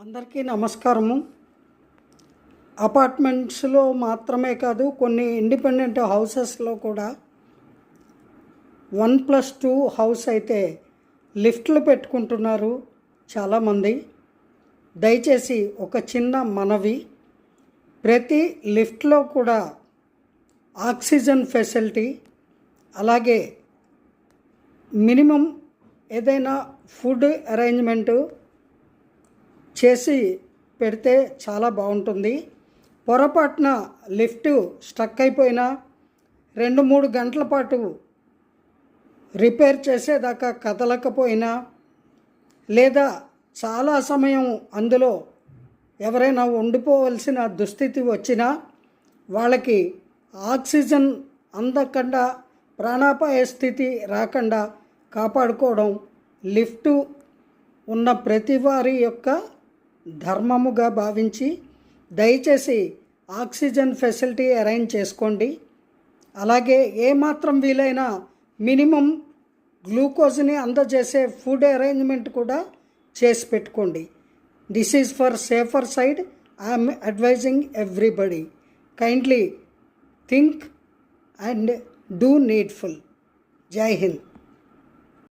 అందరికీ నమస్కారము. అపార్ట్మెంట్స్లో మాత్రమే కాదు, కొన్ని ఇండిపెండెంట్ హౌసెస్లో కూడా 1+2 హౌస్ అయితే లిఫ్ట్లు పెట్టుకుంటున్నారు చాలామంది. దయచేసి ఒక చిన్న మనవి, ప్రతి లిఫ్ట్లో కూడా ఆక్సిజన్ ఫెసిలిటీ, అలాగే మినిమం ఏదైనా ఫుడ్ అరేంజ్మెంటు చేసి పెడితే చాలా బాగుంటుంది. పొరపాటున లిఫ్ట్ స్టక్ అయిపోయినా 2-3 గంటల పాటు రిపేర్ చేసేదాకా కదలకపోయినా, లేదా చాలా సమయం అందులో ఎవరైనా ఉండిపోవలసిన దుస్థితి వచ్చినా వాళ్ళకి ఆక్సిజన్ అందకుండా ప్రాణాపాయ స్థితి రాకుండా కాపాడుకోవడం లిఫ్టు ఉన్న ప్రతి వారి యొక్క ధర్మముగా భావించి దయచేసి ఆక్సిజన్ ఫెసిలిటీ అరేంజ్ చేసుకోండి. అలాగే ఏమాత్రం వీలైనా మినిమం గ్లూకోజ్ని అందజేసే ఫుడ్ అరేంజ్మెంట్ కూడా చేసి పెట్టుకోండి. This is for safer side. I'm advising everybody. Kindly think and do needful. జై హింద్.